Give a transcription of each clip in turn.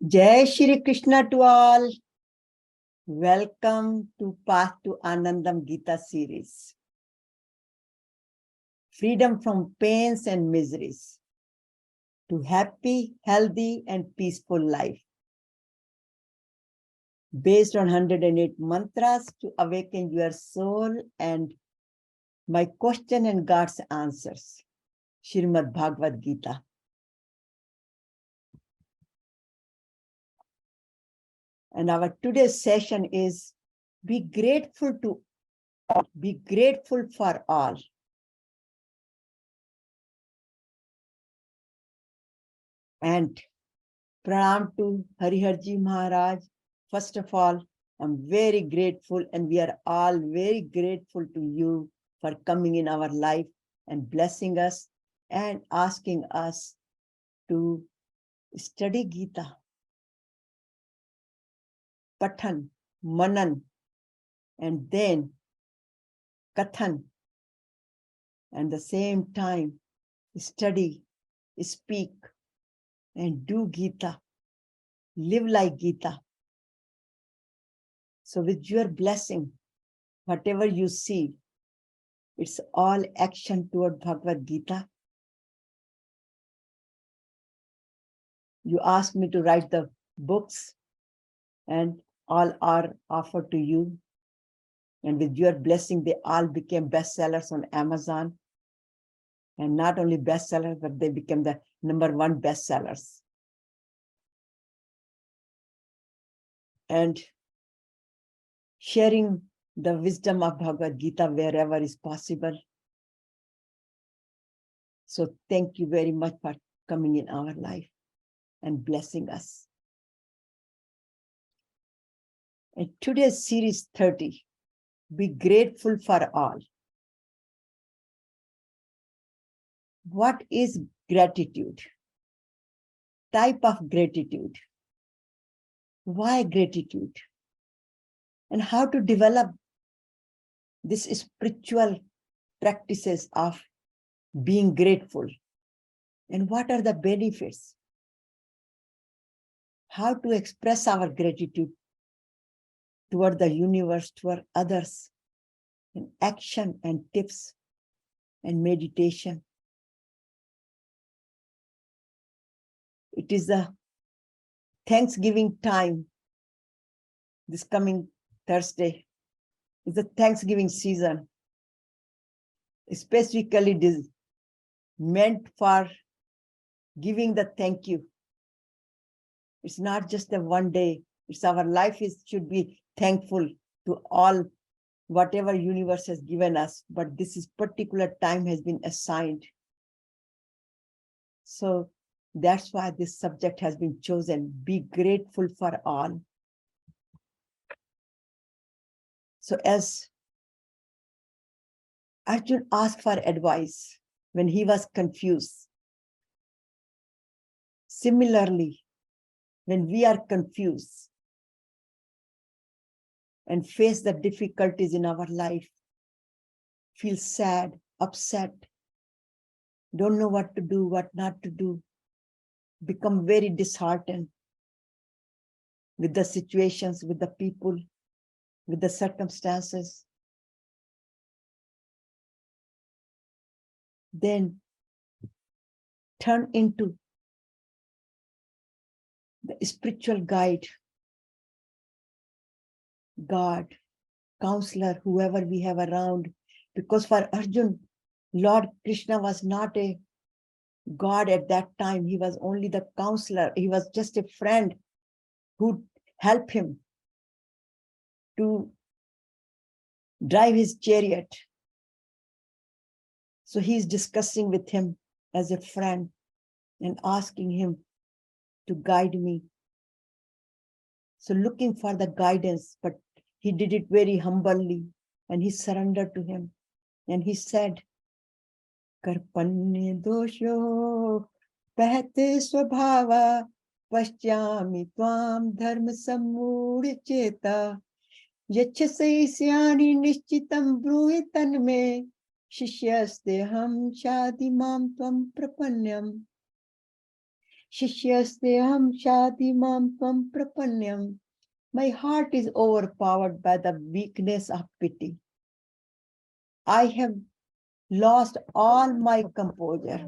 Jai Shri Krishna to all. Welcome to Path to Anandam Gita series. Freedom from pains and miseries to happy, healthy and peaceful life. Based on 108 mantras to awaken your soul and my question and God's answers. Srimad Bhagavad Gita. And our today's session is be grateful to all, be grateful for all. And pranam to Hariharji Maharaj. First of all, I'm very grateful, and we are all very grateful to you for coming in our life and blessing us and asking us to study Gita. Pathan, Manan, and then Kathan. And the same time, study, speak, and do Gita. Live like Gita. So with your blessing, whatever you see, it's all action toward Bhagavad Gita. You asked me to write the books, and all are offered to you. And with your blessing, they all became bestsellers on Amazon. And not only bestsellers, but they became the #1 bestsellers. And sharing the wisdom of Bhagavad Gita wherever is possible. So thank you very much for coming in our life and blessing us. And today's Series 30, be grateful for all. What is gratitude? Type of gratitude. Why gratitude? And how to develop this spiritual practices of being grateful. And what are the benefits? How to express our gratitude toward the universe, toward others, in action and tips and meditation. It is the Thanksgiving time. This coming Thursday is the Thanksgiving season, specifically meant for giving the thank you. It's not just a one day. It's our life should be thankful to all, whatever universe has given us, but this is particular time has been assigned. So that's why this subject has been chosen. Be grateful for all. So as Arjuna asked for advice when he was confused, similarly, when we are confused and face the difficulties in our life, feel sad, upset, don't know what to do, what not to do, become very disheartened with the situations, with the people, with the circumstances, then turn into the spiritual guide, God, counselor, whoever we have around. Because for Arjuna, Lord Krishna was not a God at that time. He was only the counselor. He was just a friend who helped him to drive his chariot. So he's discussing with him as a friend and asking him to guide me. So looking for the guidance, but he did it very humbly and he surrendered to him. And he said, Karpanye dosho pahte swabhava paschami tvam dharma sammood cheta yachasai syani nishchitam bruhitan me shishyaste ham shadi mam tvam prapanyam. Shishyasteham shati mam tvam prapanyam. My heart is overpowered by the weakness of pity. I have lost all my composure,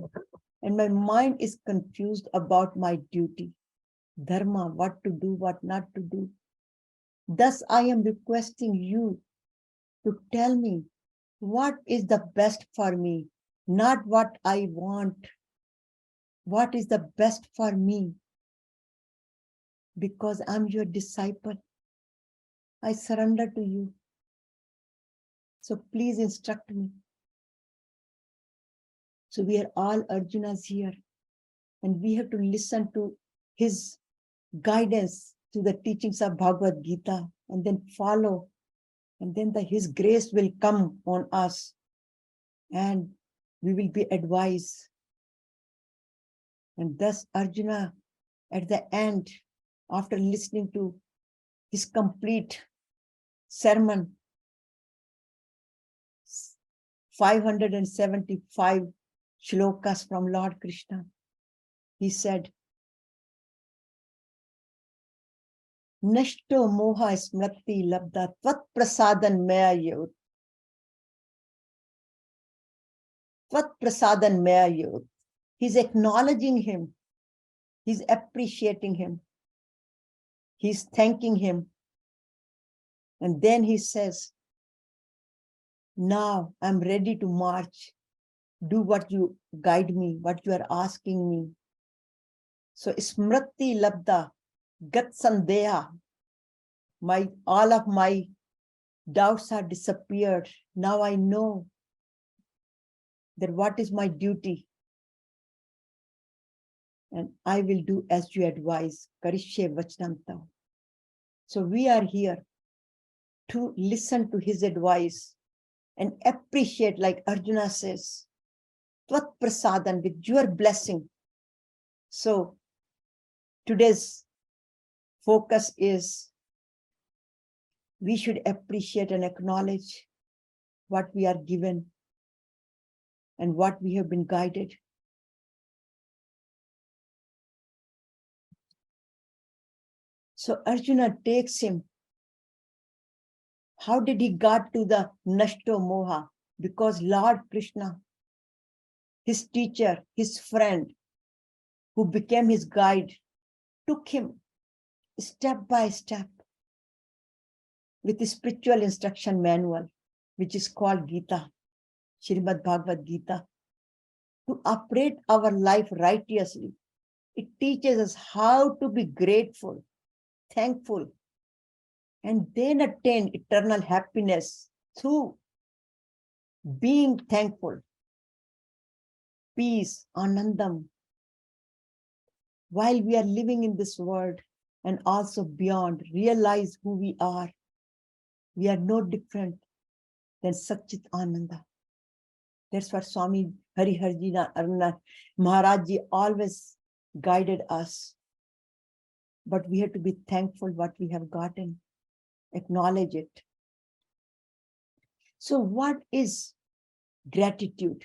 and my mind is confused about my duty, dharma, what to do, what not to do. Thus, I am requesting you to tell me what is the best for me, not what I want. What is the best for me? Because I'm your disciple, I surrender to you. So please instruct me. So we are all Arjunas here, and we have to listen to his guidance to the teachings of Bhagavad Gita, and then follow, and then his grace will come on us, and we will be advised. And thus Arjuna, at the end, after listening to his complete sermon, 575 shlokas from Lord Krishna, he said, Nashto moha smrati labda tvat prasadan maya yut. Tvat prasadan maya yut. He's acknowledging him. He's appreciating him. He's thanking him. And then he says, now I'm ready to march. Do what you guide me, what you are asking me. So smrati labda, gतसन, all of my doubts are disappeared. Now I know that what is my duty. And I will do as you advise. Karishye vachanam tav. So we are here to listen to his advice and appreciate, like Arjuna says, tvat prasadan, with your blessing. So today's focus is we should appreciate and acknowledge what we are given and what we have been guided. So Arjuna takes him. How did he got to the Nashto Moha? Because Lord Krishna, his teacher, his friend, who became his guide, took him step by step with the spiritual instruction manual, which is called Gita, Srimad Bhagavad Gita, to operate our life righteously. It teaches us how to be grateful, thankful, and then attain eternal happiness through being thankful, peace, Anandam, while we are living in this world and also beyond. Realize who we are. We are no different than Satchit Ananda. That's what Swami Hariharjina Aruna Maharaj Ji always guided us. But we have to be thankful what we have gotten, acknowledge it. So what is gratitude?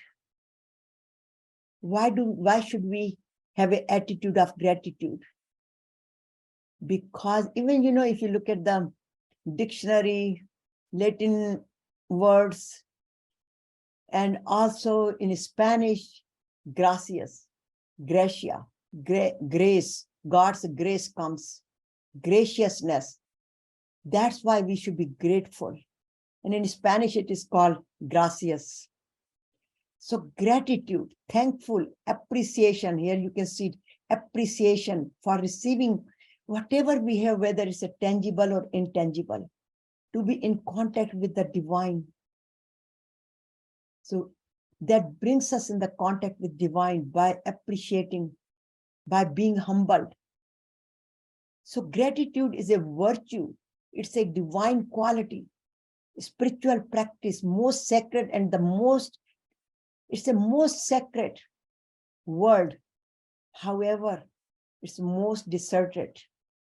Why should we have an attitude of gratitude? Because even, if you look at the dictionary, Latin words, and also in Spanish, gracias, gracia, grace, God's grace comes, graciousness. That's why we should be grateful. And in Spanish, it is called gracias. So gratitude, thankful, appreciation. Here you can see appreciation for receiving whatever we have, whether it's a tangible or intangible, to be in contact with the divine. So that brings us in the contact with divine by appreciating, by being humbled. So gratitude is a virtue. It's a divine quality, spiritual practice, most sacred and it's the most sacred word. However, it's most deserted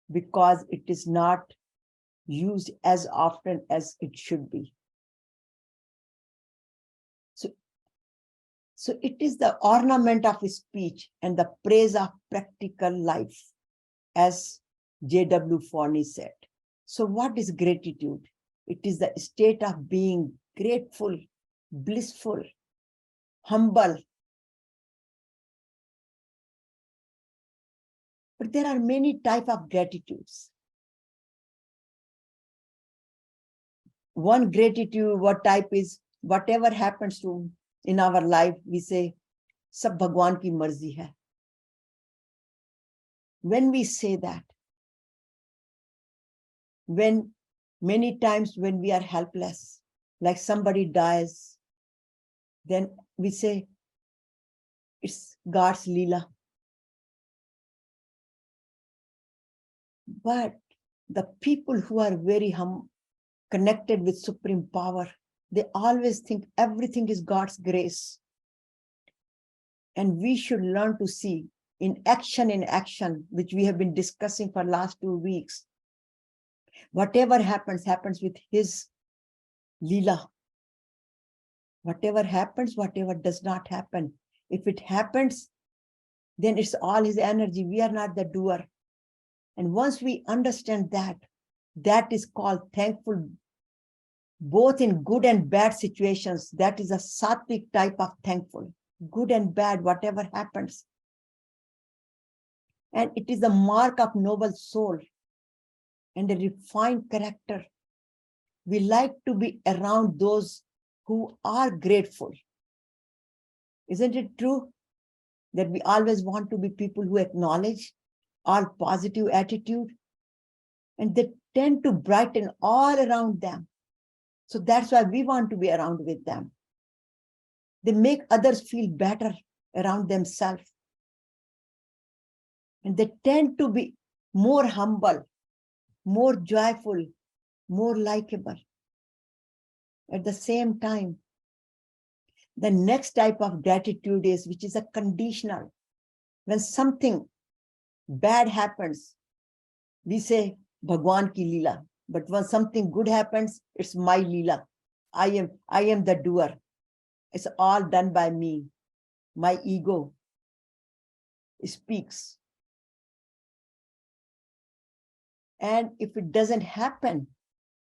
because it is not used as often as it should be. So it is the ornament of speech and the praise of practical life, as J.W. Forney said. So what is gratitude? It is the state of being grateful, blissful, humble. But there are many types of gratitudes. One gratitude, what type is, whatever happens to in our life, we say, Sab Bhagwan ki marzi hai. When we say that, when many times when we are helpless, like somebody dies, then we say, it's God's Leela. But the people who are very connected with supreme power, they always think everything is God's grace. And we should learn to see in action, which we have been discussing for last 2 weeks. Whatever happens, happens with his Leela. Whatever happens, whatever does not happen. If it happens, then it's all his energy. We are not the doer. And once we understand that, that is called thankful, both in good and bad situations. That is a sattvic type of thankful, good and bad, whatever happens. And it is the mark of noble soul and a refined character. We like to be around those who are grateful. Isn't it true that we always want to be people who acknowledge our positive attitude? And they tend to brighten all around them. So that's why we want to be around with them. They make others feel better around themselves. And they tend to be more humble, more joyful, more likable. At the same time, the next type of gratitude is, which is a conditional. When something bad happens, we say, Bhagwan ki Leela. But when something good happens, it's my Leela. I am the doer. It's all done by me. My ego speaks. And if it doesn't happen,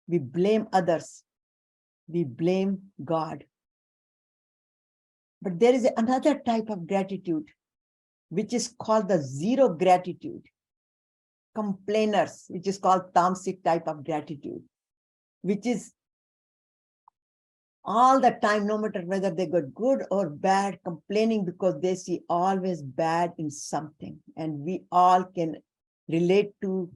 we blame others. We blame God. But there is another type of gratitude, which is called the zero gratitude. Complainers, which is called tamasic type of gratitude, which is all the time, no matter whether they got good or bad, complaining because they see always bad in something. And we all can relate to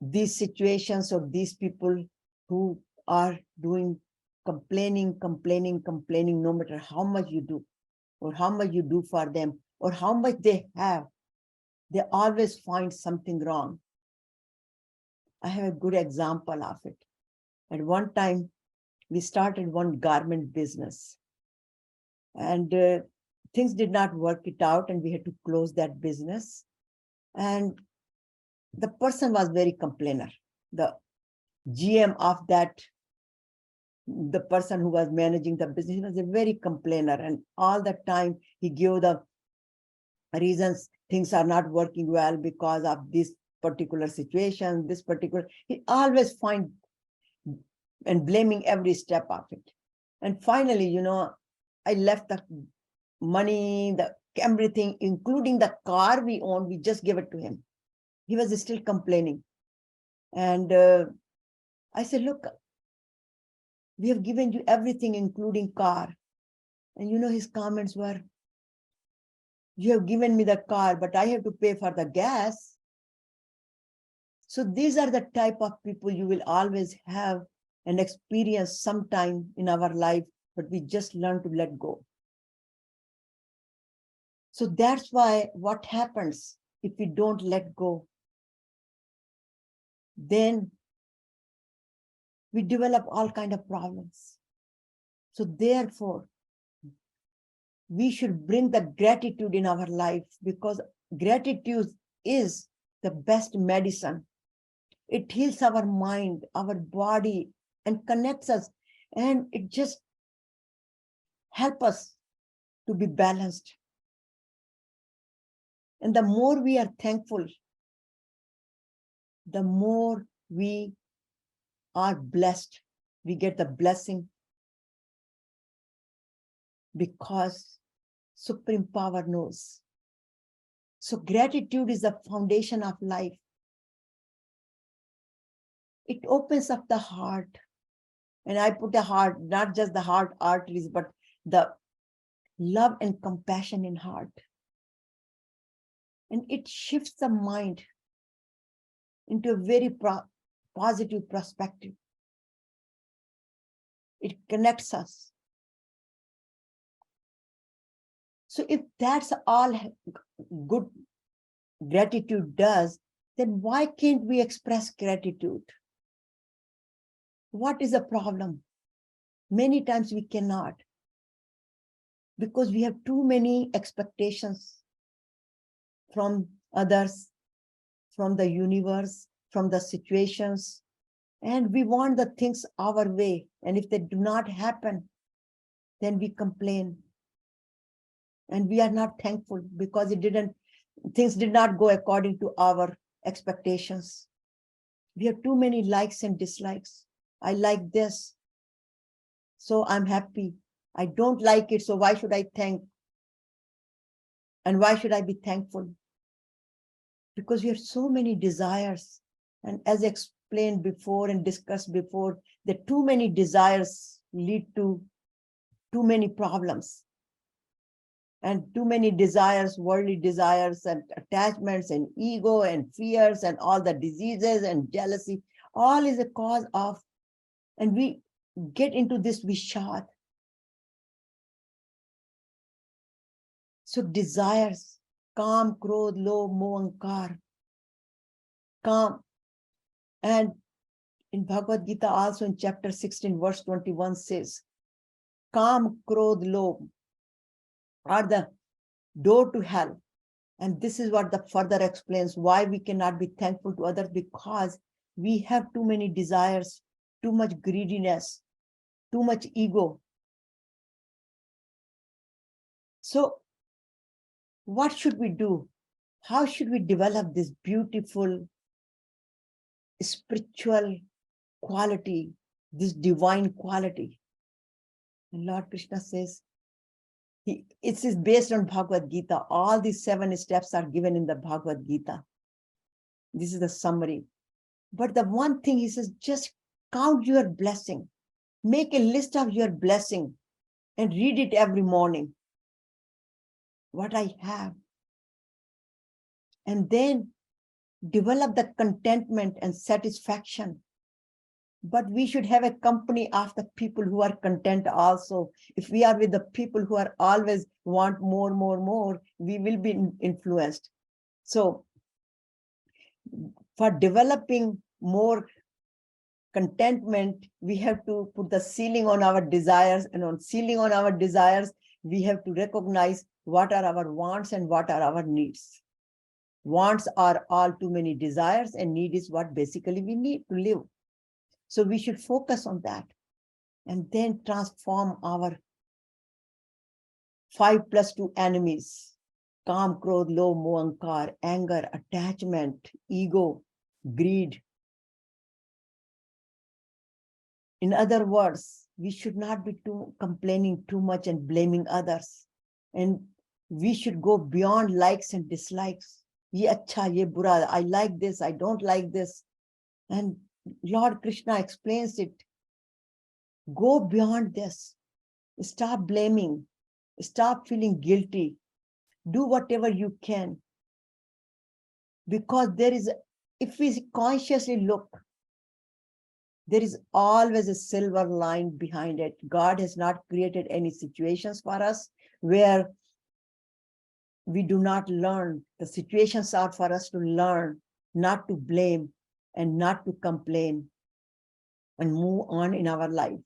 these situations of these people who are doing complaining, no matter how much you do, or how much you do for them, or how much they have. They always find something wrong. I have a good example of it. At one time, we started one garment business, and things did not work it out, and we had to close that business. And the person was very complainer. The GM of that, the person who was managing the business, he was a very complainer, and all the time he gave the reasons things are not working well because of this particular situation, he always find and blaming every step of it. And finally, I left the money, everything, including the car we owned, we just gave it to him. He was still complaining. And I said, look, we have given you everything, including car. And his comments were, you have given me the car, but I have to pay for the gas. So these are the type of people you will always have and experience sometime in our life, but we just learn to let go. So that's why what happens if we don't let go, then we develop all kinds of problems. So therefore, we should bring the gratitude in our life, because gratitude is the best medicine. It heals our mind, our body, and connects us. And it just helps us to be balanced. And the more we are thankful, the more we are blessed. We get the blessing because Supreme Power knows. So gratitude is the foundation of life. It opens up the heart. And I put the heart, not just the heart arteries, but the love and compassion in heart. And it shifts the mind into a very positive perspective. It connects us. So if that's all good gratitude does, then why can't we express gratitude? What is the problem? Many times we cannot, because we have too many expectations from others, from the universe, from the situations, and we want the things our way. And if they do not happen, then we complain. And we are not thankful because things did not go according to our expectations. We have too many likes and dislikes. I like this, so I'm happy. I don't like it, so why should I thank? And why should I be thankful? Because we have so many desires. And as explained before and discussed before, that too many desires lead to too many problems. And too many desires, worldly desires and attachments and ego and fears and all the diseases and jealousy, all is a cause of, and we get into this vishat. So desires, kam, krodh, lobh, moh, ahankar, kam. And in Bhagavad Gita also in chapter 16, verse 21 says, kam, krodh, lobh are the door to hell. And this is what the further explains why we cannot be thankful to others, because we have too many desires, too much greediness, too much ego. So what should we do? How should we develop this beautiful spiritual quality, this divine quality? And Lord Krishna says, it is based on Bhagavad Gita. All these 7 steps are given in the Bhagavad Gita. This is the summary. But the one thing he says, just count your blessing. Make a list of your blessing and read it every morning. What I have. And then develop the contentment and satisfaction. But we should have a company of the people who are content also. If we are with the people who are always want more, we will be influenced. So for developing more contentment, we have to put the ceiling on our desires, and on ceiling on our desires, we have to recognize what are our wants and what are our needs. Wants are all too many desires, and need is what basically we need to live. So we should focus on that and then transform our 5 + 2 enemies: Kam, Krodh, Lobh, Moh, Ahankar, anger, attachment, ego, greed. In other words, we should not be complaining too much and blaming others. And we should go beyond likes and dislikes. Ye acha, ye bura, I like this, I don't like this. And Lord Krishna explains it. Go beyond this. Stop blaming. Stop feeling guilty. Do whatever you can. Because if we consciously look, there is always a silver line behind it. God has not created any situations for us where we do not learn. The situations are for us to learn, not to blame and not to complain, and move on in our life.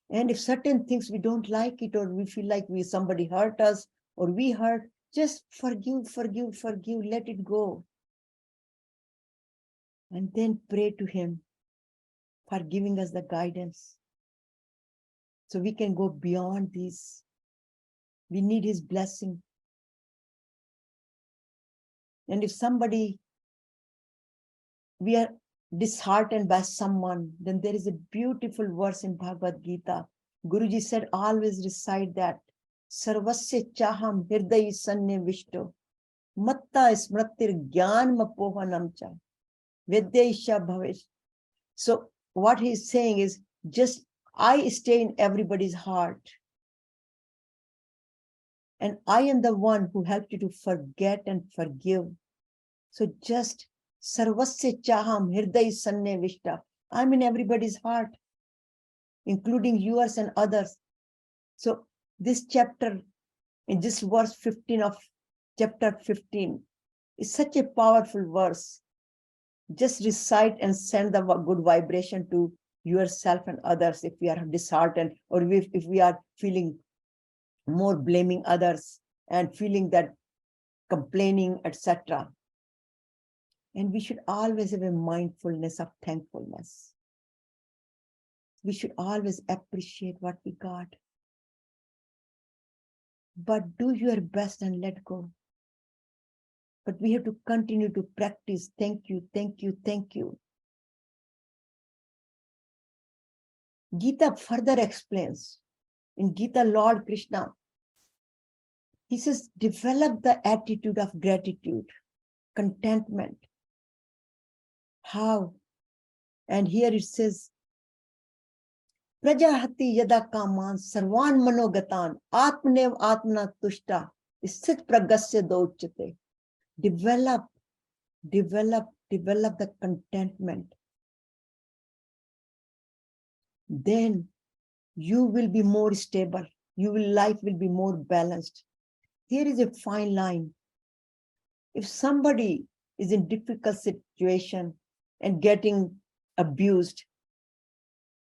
And if certain things we don't like it, or we feel like somebody hurt us or we hurt, just forgive, let it go. And then pray to him for giving us the guidance, so we can go beyond these We need his blessing. And if somebody, we are disheartened by someone, then there is a beautiful verse in Bhagavad Gita. Guruji said, always recite that. Sarvasya chaham hirdayi sanne vishto. Matta smratir gyan mapohanam cha. Vedyaisha bhavesh. So what he's saying is, just I stay in everybody's heart. And I am the one who helped you to forget and forgive. So just sarvasya chaham hirdayi sanne vishta. I'm in everybody's heart, including yours and others. So this chapter, in this verse 15 of chapter 15, is such a powerful verse. Just recite and send the good vibration to yourself and others if we are disheartened, or if we are feeling more blaming others and feeling that complaining, etc. And we should always have a mindfulness of thankfulness. We should always appreciate what we got. But do your best and let go. But we have to continue to practice. Thank you, thank you, thank you. Gita further explains. In Gita, Lord Krishna, he says, develop the attitude of gratitude, contentment. How? And here it says, Prajahati yada kaman sarvan manogatan atmanev atmana tushta isthit pragasya dauchate. Develop the contentment. Then you will be more stable. Life will be more balanced. Here is a fine line. If somebody is in difficult situation and getting abused,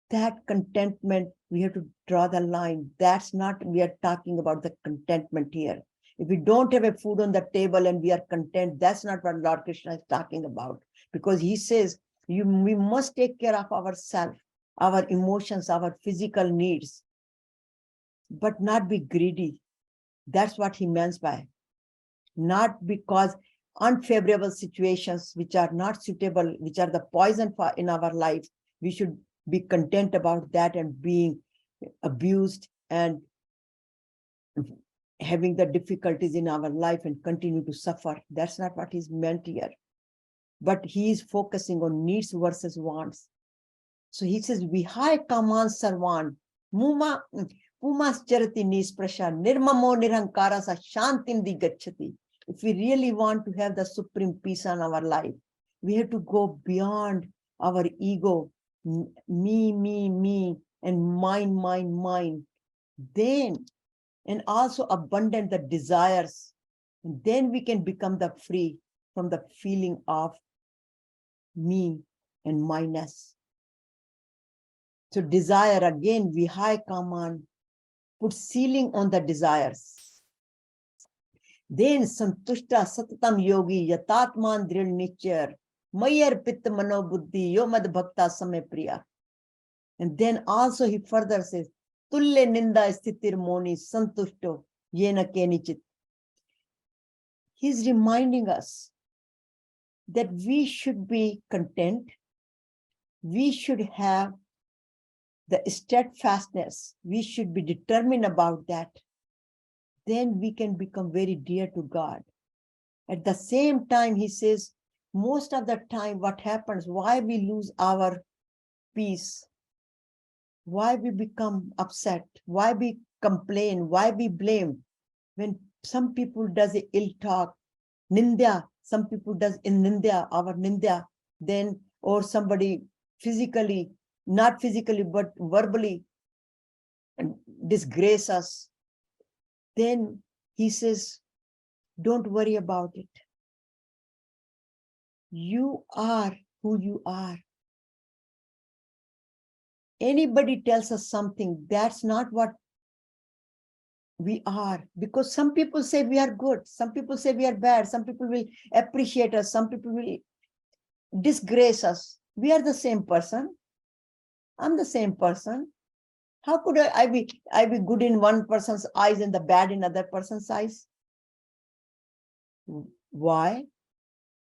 that contentment, we have to draw the line. That's not, we are talking about the contentment here. If we don't have a food on the table and we are content, that's not what Lord Krishna is talking about. Because he says, we must take care of ourselves, our emotions, our physical needs, but not be greedy. That's what he means by. Not because unfavorable situations which are not suitable, which are the poison in our life, we should be content about that and being abused and having the difficulties in our life and continue to suffer. That's not what he's meant here. But he is focusing on needs versus wants. So he says, Vihai kaman sarvan, muma pumas charati nisprasha, nirmamo nirankara sa shantim digachati. If we really want to have the supreme peace in our life, we have to go beyond our ego, me, and mine. Then, and also abandon the desires. And then we can become the free from the feeling of me and mineness. So desire, again, vihai kaman, put ceiling on the desires. Then santushta satatam yogi yatatman drir nichar mayar pitta mano buddhi yomad bhakta same priya. And then also he further says, tulle ninda sthitir moni santushto yena kenichit. He's reminding us that we should be content. We should have the steadfastness. We should be determined about that. Then we can become very dear to God. At the same time, he says, most of the time, what happens, why we lose our peace, why we become upset, why we complain, why we blame, when some people does a ill talk, nindya, some people does in nindya, our nindya, then, or somebody physically, not physically, but verbally disgrace us. Then he says, don't worry about it. You are who you are. Anybody tells us something, that's not what we are. Because some people say we are good, some people say we are bad, some people will appreciate us, some people will disgrace us. We are the same person. I'm the same person. How could I be good in one person's eyes and the bad in other person's eyes? Why?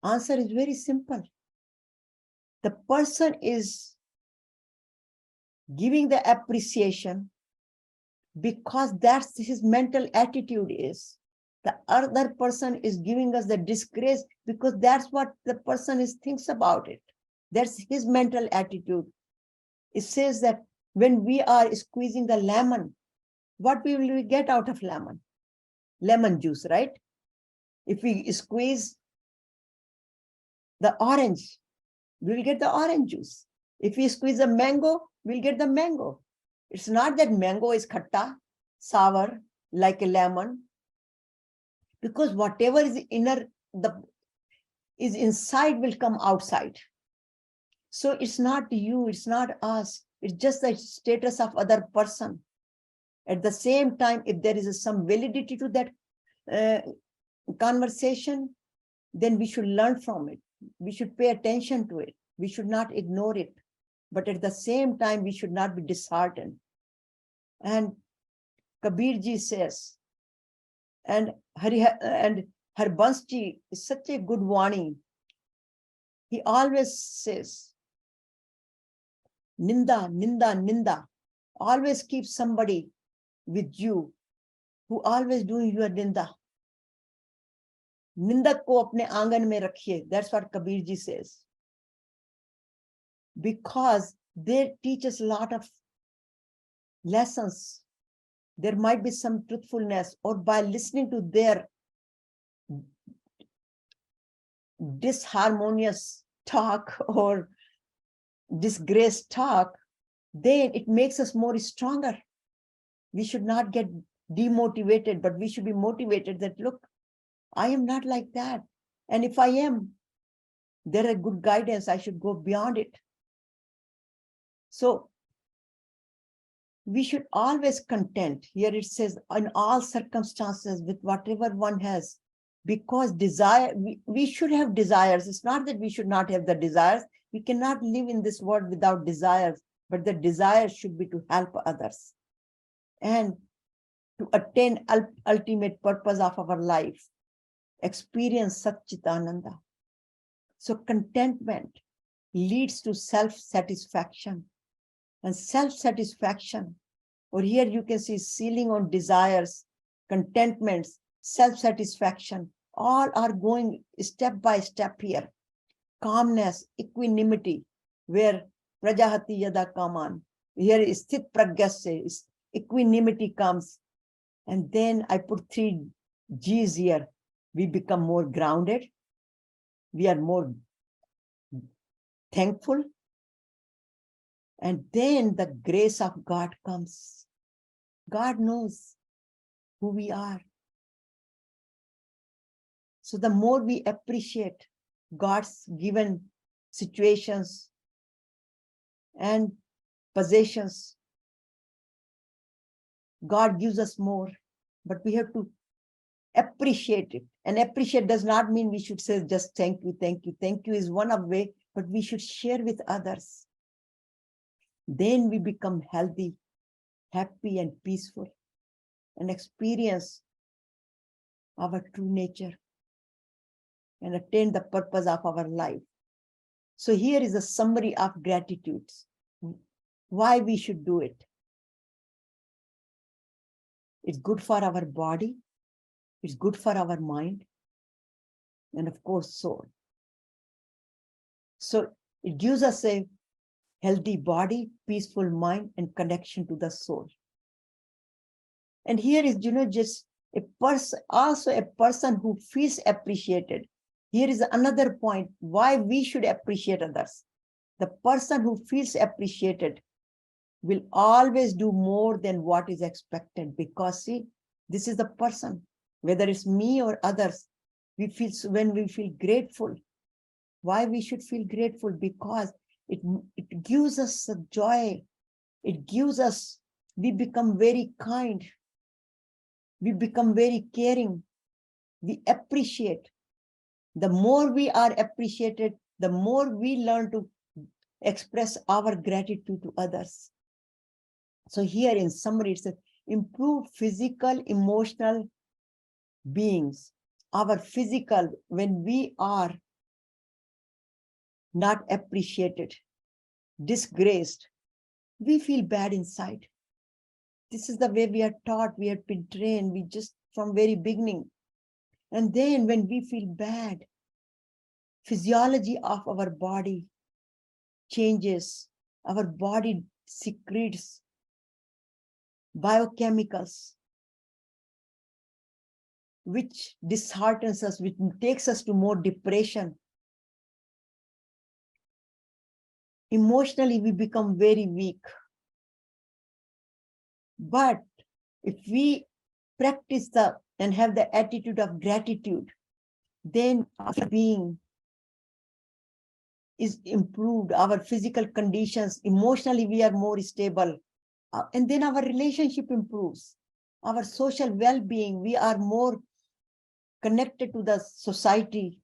Answer is very simple. The person is giving the appreciation because that's his mental attitude is. The other person is giving us the disgrace because that's what the person thinks about it. That's his mental attitude. It says that when we are squeezing the lemon, what will we get out of lemon? Lemon juice, right? If we squeeze the orange, we'll get the orange juice. If we squeeze a mango, we'll get the mango. It's not that mango is khatta, sour, like a lemon, because whatever is inner, is inside will come outside. So it's not you, it's not us, it's just the status of other person. At the same time, if there is some validity to that conversation, then we should learn from it. We should pay attention to it. We should not ignore it. But at the same time, we should not be disheartened. And Kabir ji says, and Harbansji is such a good Vani. He always says, Ninda, Ninda, Ninda. Always keep somebody with you who always doing your Ninda. Nindak ko apne aangan mein rakhiye. That's what Kabir ji says. Because they teach us a lot of lessons. There might be some truthfulness, or by listening to their disharmonious talk or disgrace talk, then it makes us more stronger. We should not get demotivated, but we should be motivated that, look, I am not like that. And if I am, there are good guidance. I should go beyond it. So we should always content. Here it says, in all circumstances, with whatever one has, because desire, we should have desires. It's not that we should not have the desires. We cannot live in this world without desires, but the desire should be to help others and to attain ultimate purpose of our life, experience Satchitananda. So contentment leads to self-satisfaction. And self-satisfaction, or here you can see ceiling on desires, contentments, self-satisfaction, all are going step by step here. Calmness, equanimity, where Prajahati Yada Kaman, here is Sthit Pragyasya, equanimity comes. And then I put 3 G's here. We become more grounded. We are more thankful. And then the grace of God comes. God knows who we are. So the more we appreciate God's given situations and possessions, God gives us more, but we have to appreciate it. And appreciate does not mean we should say just thank you, thank you. Thank you is one of way, but we should share with others. Then we become healthy, happy, and peaceful, and experience our true nature and attain the purpose of our life. So here is a summary of gratitudes, why we should do it. It's good for our body, it's good for our mind, and of course, soul. So it gives us a healthy body, peaceful mind, and connection to the soul. And here is, just a person, also a person who feels appreciated. Here is another point why we should appreciate others. The person who feels appreciated will always do more than what is expected, because see, this is the person, whether it's me or others, when we feel grateful. Why we should feel grateful? Because it gives us a joy. It gives us, we become very kind. We become very caring. We appreciate. The more we are appreciated, the more we learn to express our gratitude to others. So here in summary, it says, improve physical, emotional beings. Our physical, when we are not appreciated, disgraced, we feel bad inside. This is the way we are taught, we have been trained, we just from very beginning. And then when we feel bad, physiology of our body changes. Our body secretes biochemicals, which disheartens us, which takes us to more depression. Emotionally, we become very weak. But if we practice and have the attitude of gratitude, then our being is improved, our physical conditions, emotionally we are more stable, and then our relationship improves, our social well-being, we are more connected to the society,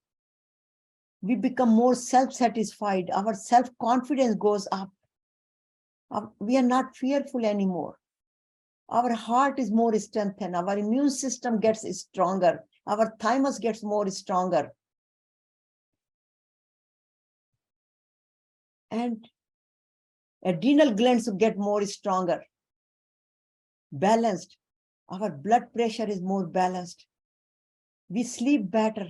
we become more self-satisfied, our self-confidence goes up, we are not fearful anymore, our heart is more strengthened, our immune system gets stronger, our thymus gets more stronger, and adrenal glands get more stronger, balanced. Our blood pressure is more balanced. We sleep better.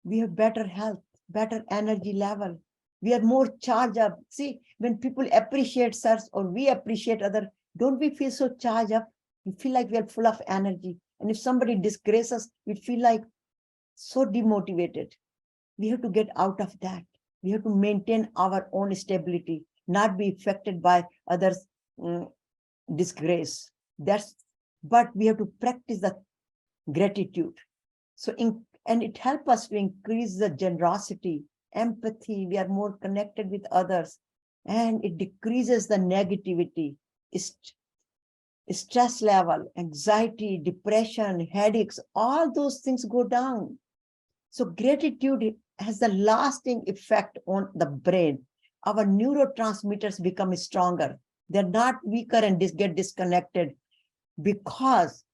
We have better health, better energy level. We are more charged up. See, when people appreciate us or we appreciate others, don't we feel so charged up? We feel like we are full of energy. And if somebody disgraces us, we feel like so demotivated. We have to get out of that. We have to maintain our own stability, not be affected by others' disgrace. But we have to practice the gratitude. So, and it helps us to increase the generosity, empathy. We are more connected with others, and it decreases the negativity, stress level, anxiety, depression, headaches. All those things go down. So gratitude has a lasting effect on the brain. Our neurotransmitters become stronger. They're not weaker and get disconnected, because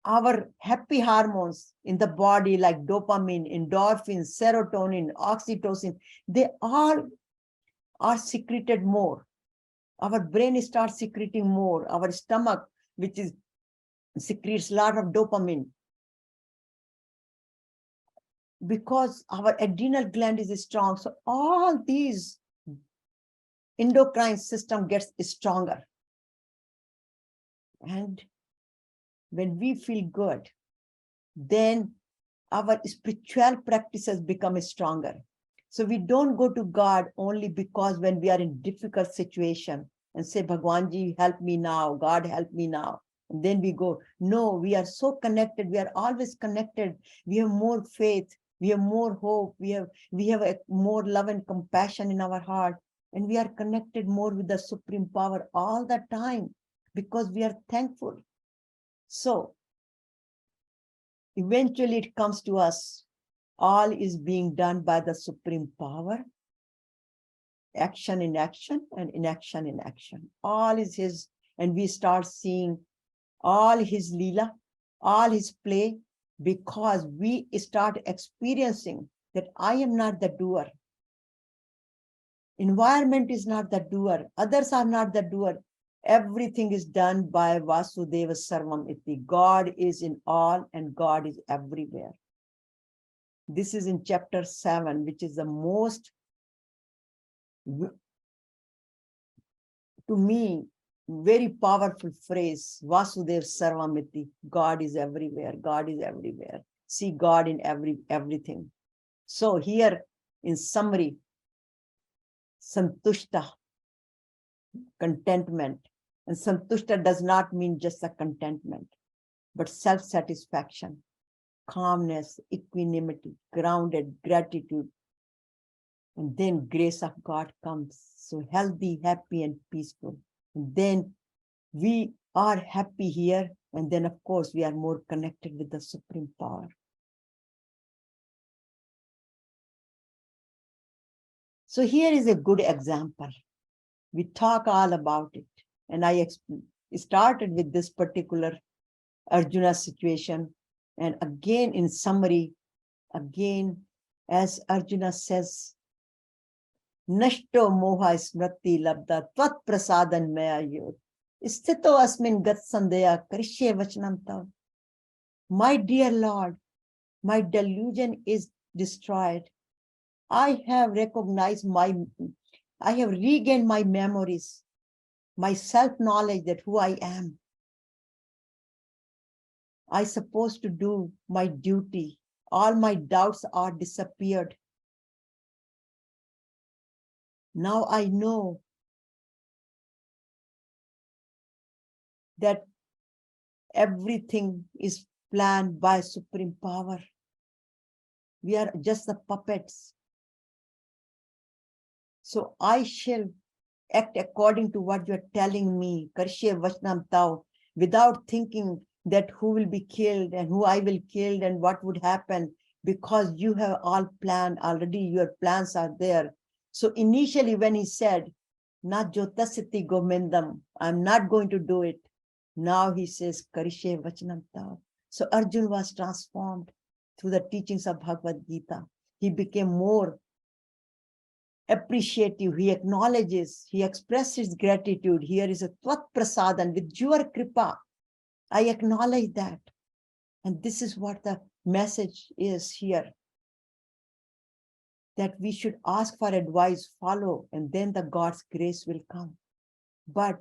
our happy hormones in the body, like dopamine, endorphins, serotonin, oxytocin, they all are secreted more. Our brain starts secreting more. Our stomach, which secretes a lot of dopamine, because our adrenal gland is strong. So all these endocrine system gets stronger. And when we feel good, then our spiritual practices become stronger. So we don't go to God only because when we are in difficult situation and say, Bhagwanji, help me now, God, help me now. And then we go, no, we are so connected. We are always connected. We have more faith. We have more hope. We have a more love and compassion in our heart. And we are connected more with the supreme power all the time because we are thankful. So eventually it comes to us. All is being done by the supreme power. Action in action and inaction in action. All is his, and we start seeing all his Leela, all his play, because we start experiencing that I am not the doer. Environment is not the doer. Others are not the doer. Everything is done by Vasudeva Sarvam Iti. God is in all and God is everywhere. This is in chapter 7, which is the most, to me, very powerful phrase, Vasudeva Sarvam Iti. God is everywhere. God is everywhere. See God in everything. So here, in summary, Santushta, contentment. And Santushta does not mean just a contentment, but self-satisfaction, calmness, equanimity, grounded gratitude. And then grace of God comes. So healthy, happy, and peaceful. And then we are happy here. And then, of course, we are more connected with the supreme power. So here is a good example. We talk all about it. And I started with this particular Arjuna situation. And again, in summary, again, as Arjuna says, Nashto moha smriti labda tvat prasadan maya yod. Sthito asmin gतसन karishye vachanam tav. My dear Lord, my delusion is destroyed. I have recognized I have regained my memories, my self-knowledge that who I am. I supposed to do my duty. All my doubts are disappeared. Now I know that everything is planned by supreme power. We are just the puppets. So I shall act according to what you are telling me, Karshye Vachnam Tau, without thinking that who will be killed and who I will kill and what would happen, because you have all planned already, your plans are there. So initially when he said, Na jotasiti gomendam, I'm not going to do it. Now he says, Karishye Vachanam Tau. So Arjuna was transformed through the teachings of Bhagavad Gita. He became more appreciative. He acknowledges, he expresses gratitude. Here is a Tvat Prasadan, with your Kripa. I acknowledge that. And this is what the message is here. That we should ask for advice, follow, and then the God's grace will come. But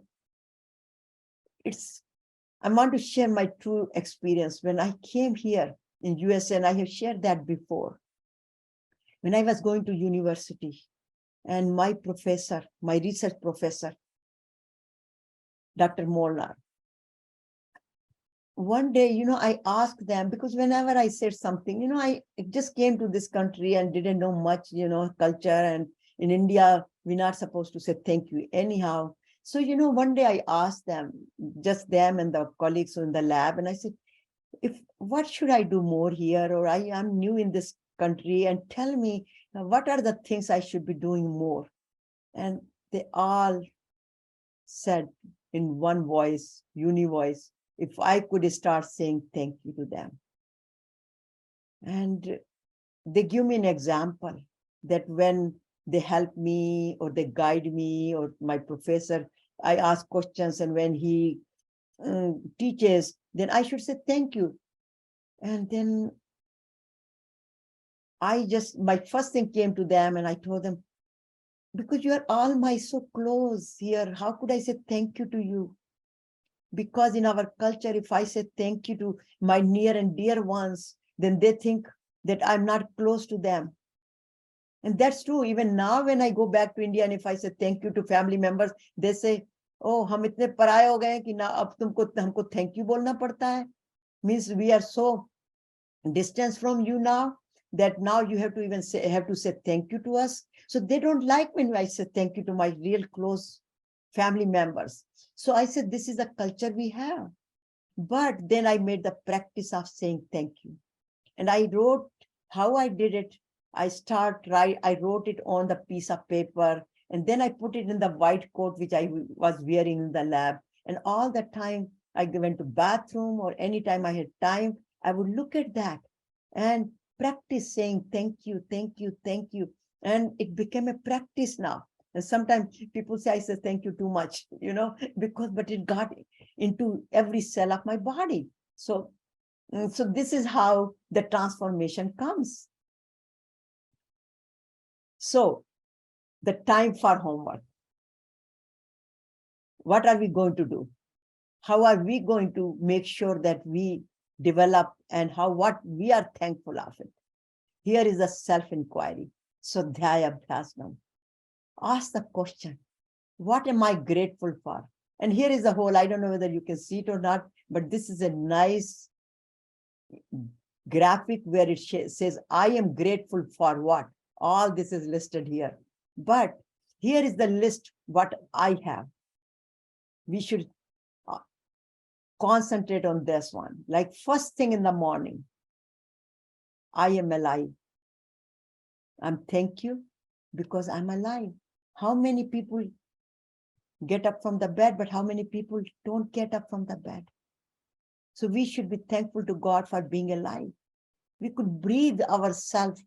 I want to share my true experience. When I came here in US, and I have shared that before, when I was going to university, and my professor, my research professor, Dr. Molnar, one day, I asked them, because whenever I said something, I just came to this country and didn't know much, culture. And in India, we're not supposed to say thank you anyhow. So, one day I asked them, just them and the colleagues in the lab, and I said, what should I do more here? Or I am new in this country, and tell me, what are the things I should be doing more? And they all said in one voice, uni-voice, if I could start saying thank you to them. And they give me an example that when they help me or they guide me, or my professor, I ask questions, and when he teaches, then I should say thank you. And then my first thing came to them, and I told them, because you are all my so close here, how could I say thank you to you? Because in our culture, if I say thank you to my near and dear ones, then they think that I'm not close to them. And that's true. Even now, when I go back to India, and if I say thank you to family members, they say, oh, hum itne paraye ho gaye ki na ab humko thank you bolna padta hai. Means we are so distant from you now that now you have to say thank you to us. So they don't like when I say thank you to my real close family members. So I said, this is the culture we have. But then I made the practice of saying thank you. And I wrote how I did it. I wrote it on the piece of paper, and then I put it in the white coat, which I was wearing in the lab. And all the time I went to bathroom, or anytime I had time, I would look at that and practice saying thank you, thank you, thank you. And it became a practice now. And sometimes people say I say thank you too much, but it got into every cell of my body. So this is how the transformation comes. So the time for homework. What are we going to do? How are we going to make sure that we develop, and what we are thankful of it? Here is a self-inquiry. So Dhyaya Abhyasnam. Ask the question, what am I grateful for? And here is the whole, I don't know whether you can see it or not, but this is a nice graphic where it says, I am grateful for what? All this is listed here. But here is the list, what I have. We should concentrate on this one. Like first thing in the morning, I am alive. Thank you because I'm alive. How many people get up from the bed, but how many people don't get up from the bed? So we should be thankful to God for being alive. We could breathe ourselves,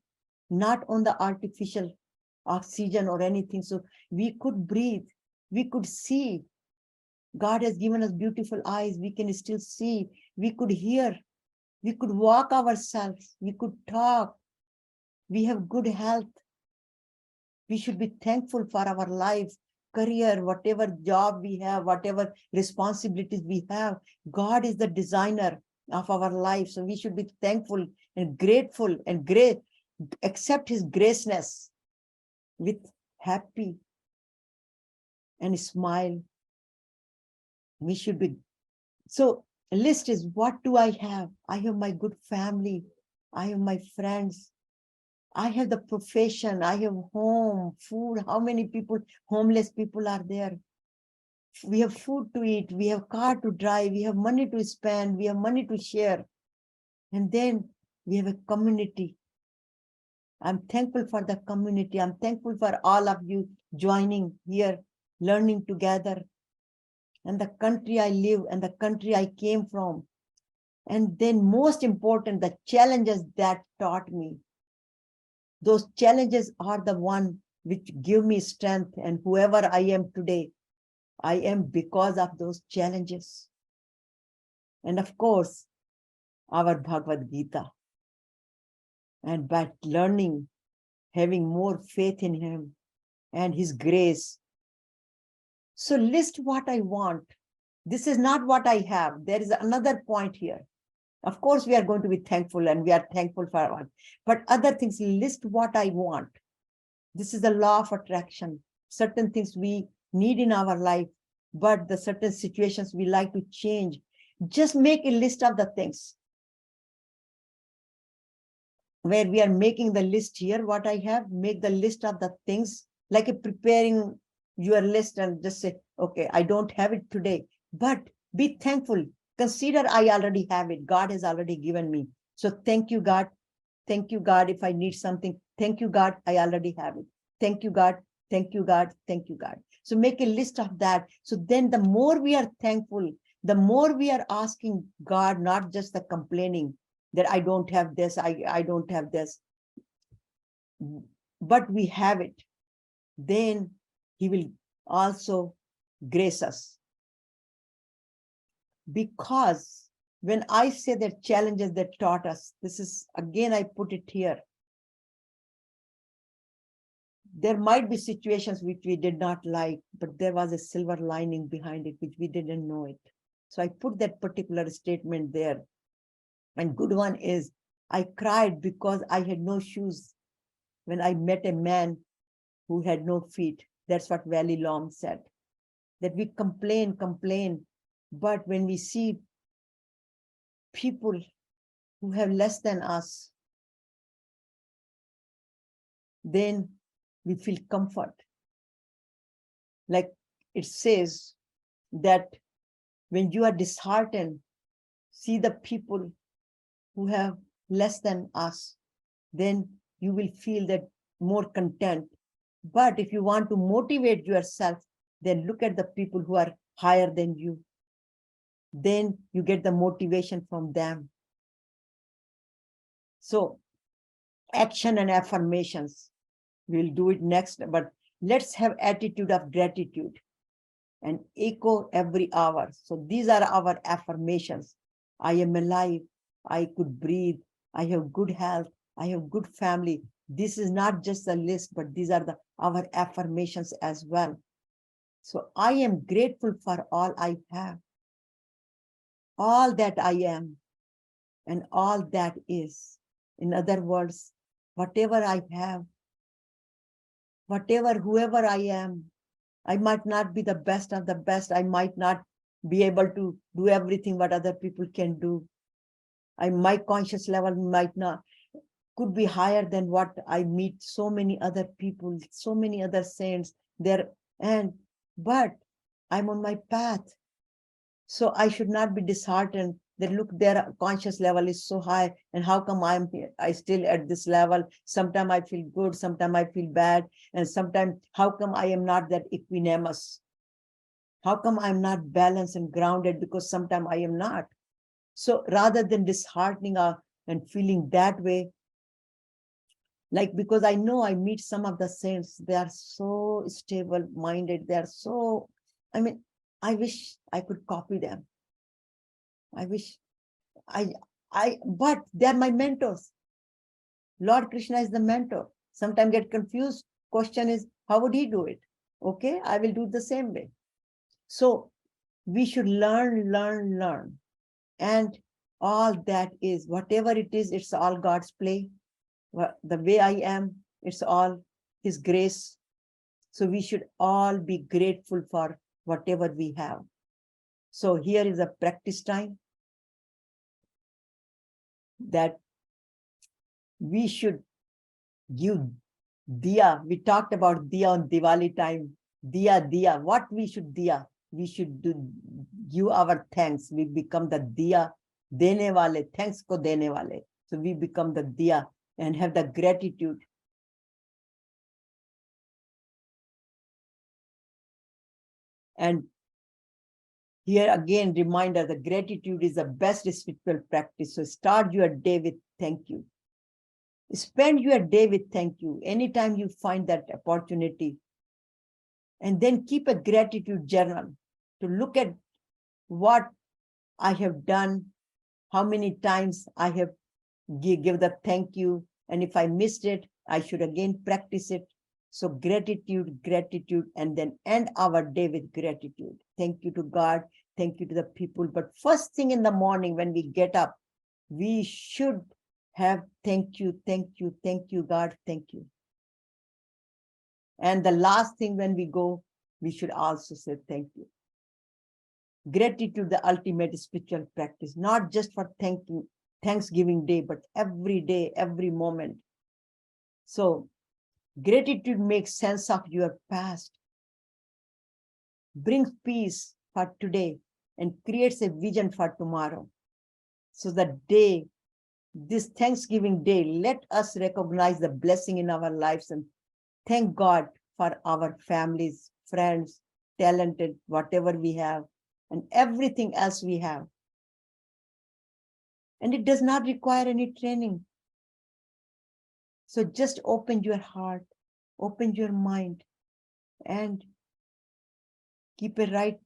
not on the artificial oxygen or anything. So we could breathe, we could see. God has given us beautiful eyes. We can still see, we could hear, we could walk ourselves, we could talk. We have good health. We should be thankful for our life, career, whatever job we have, whatever responsibilities we have. God is the designer of our life. So we should be thankful and grateful and accept his graceness with happy and smile. We should be. So a list is, what do I have? I have my good family. I have my friends. I have the profession. I have home, food. How many people, homeless people are there? We have food to eat. We have car to drive. We have money to spend. We have money to share. And then we have a community. I'm thankful for the community. I'm thankful for all of you joining here, learning together. And the country I live and the country I came from. And then most important, the challenges that taught me. Those challenges are the one which give me strength. And whoever I am today, I am because of those challenges. And of course, our Bhagavad Gita. And by learning, having more faith in him and his grace. So list what I want. This is not what I have. There is another point here. Of course, we are going to be thankful and we are thankful for one. But other things, list what I want. This is the law of attraction. Certain things we need in our life, but the certain situations we like to change. Just make a list of the things. Where we are making the list here, what I have, make the list of the things, like preparing your list and just say, okay, I don't have it today, but be thankful. Consider I already have it. God has already given me. So thank you, God. Thank you, God. If I need something, thank you, God. I already have it. Thank you, God. Thank you, God. Thank you, God. So make a list of that. So then the more we are thankful, the more we are asking God, not just the complaining that I don't have this, I don't have this, but we have it. Then he will also grace us. Because when I say that challenges that taught us, this is, again, I put it here. There might be situations which we did not like, but there was a silver lining behind it, which we didn't know it. So I put that particular statement there. And good one is, I cried because I had no shoes when I met a man who had no feet. That's what Valley Lom said. That we complain, but when we see people who have less than us, then we feel comfort. Like it says that when you are disheartened, see the people who have less than us, then you will feel that more content. But if you want to motivate yourself, then look at the people who are higher than you. Then you get the motivation from them. So action and affirmations, we'll do it next, but let's have attitude of gratitude and echo every hour. So these are our affirmations. I am alive. I could breathe. I have good health. I have good family. This is not just a list, but these are our affirmations as well. So I am grateful for all I have, all that I am, and all that is. In other words, whatever I have, whoever I am, I might not be the best of the best. I might not be able to do everything what other people can do. My conscious level could be higher than what I meet so many other people, so many other saints there. But I'm on my path. So I should not be disheartened that look, their conscious level is so high and how come I'm here? I still at this level. Sometimes I feel good, sometimes I feel bad. And sometimes how come I am not that equanimous? How come I'm not balanced and grounded? Because sometimes I am not. So rather than disheartening and feeling that way, like, because I know I meet some of the saints, they are so stable minded. They are so, I wish I could copy them. I wish but they're my mentors. Lord Krishna is the mentor. Sometimes get confused. Question is, how would he do it? Okay, I will do it the same way. So we should learn. And all that is, whatever it is, it's all God's play. The way I am, it's all his grace. So we should all be grateful for whatever we have. So here is a practice time that we should give diya. We talked about diya on Diwali time. Diya. What we should diya? We should give our thanks. We become the diya dene wale, thanks ko dene wale. So we become the diya and have the gratitude. And here again, reminder, the gratitude is the best spiritual practice. So start your day with thank you. Spend your day with thank you. Anytime you find that opportunity. And then keep a gratitude journal to look at what I have done, how many times I have give the thank you. And if I missed it, I should again practice it. So gratitude, and then end our day with gratitude. Thank you to God. Thank you to the people. But first thing in the morning when we get up, we should have thank you, God, thank you. And the last thing when we go, we should also say thank you. Gratitude, the ultimate spiritual practice, not just for Thanksgiving Day, but every day, every moment. So gratitude makes sense of your past, brings peace for today, and creates a vision for tomorrow. So the day, this Thanksgiving Day, let us recognize the blessing in our lives and thank God for our families, friends, talented, whatever we have, and everything else we have. And it does not require any training. So just open your heart, open your mind, and keep a right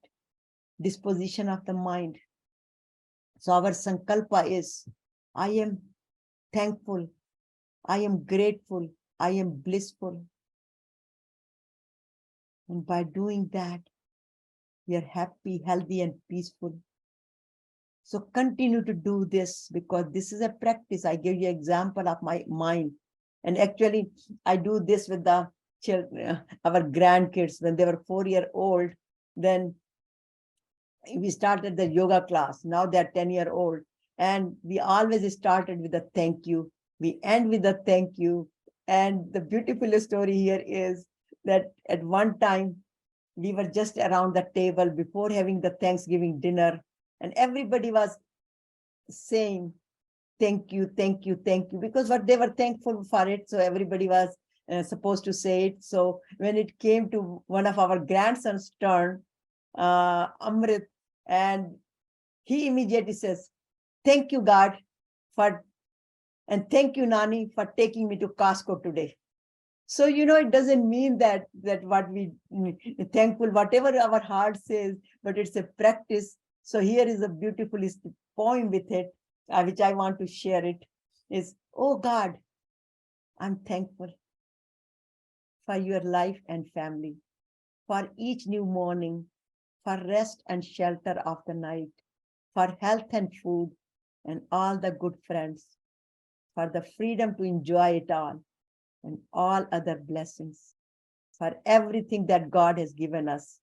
disposition of the mind. So our sankalpa is, I am thankful, I am grateful, I am blissful. And by doing that, we are happy, healthy, and peaceful. So continue to do this because this is a practice. I give you an example of my mind. And actually, I do this with the children, our grandkids. When they were 4-year-old, then we started the yoga class. Now they're 10-year-old. And we always started with a thank you. We end with a thank you. And the beautiful story here is that at one time, we were just around the table before having the Thanksgiving dinner. And everybody was saying, thank you, because what they were thankful for it. So everybody was supposed to say it. So when it came to one of our grandsons' turn, Amrit, and he immediately says, thank you, God, and thank you, Nani, for taking me to Costco today. So, it doesn't mean that what we thankful, whatever our heart says, but it's a practice. So here is a beautiful poem with it, which I want to share it, is, oh God, I'm thankful for your life and family, for each new morning, for rest and shelter of the night, for health and food, and all the good friends, for the freedom to enjoy it all, and all other blessings, for everything that God has given us.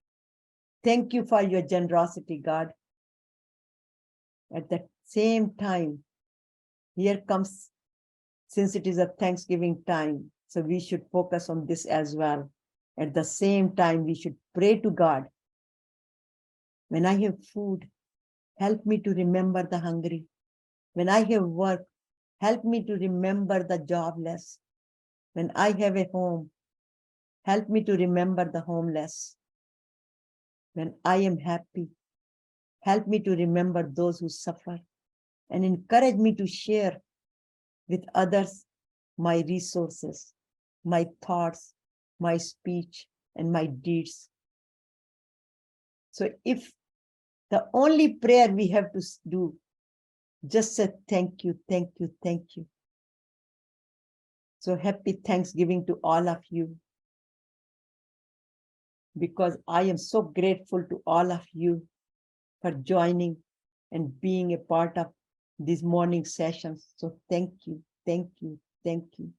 Thank you for your generosity, God. At the same time, here comes, since it is a Thanksgiving time, so we should focus on this as well. At the same time, we should pray to God. When I have food, help me to remember the hungry. When I have work, help me to remember the jobless. When I have a home, help me to remember the homeless. When I am happy, help me to remember those who suffer and encourage me to share with others my resources, my thoughts, my speech, and my deeds. So if the only prayer we have to do, just say thank you, thank you, thank you. So happy Thanksgiving to all of you, because I am so grateful to all of you for joining and being a part of these morning sessions. So thank you, thank you, thank you.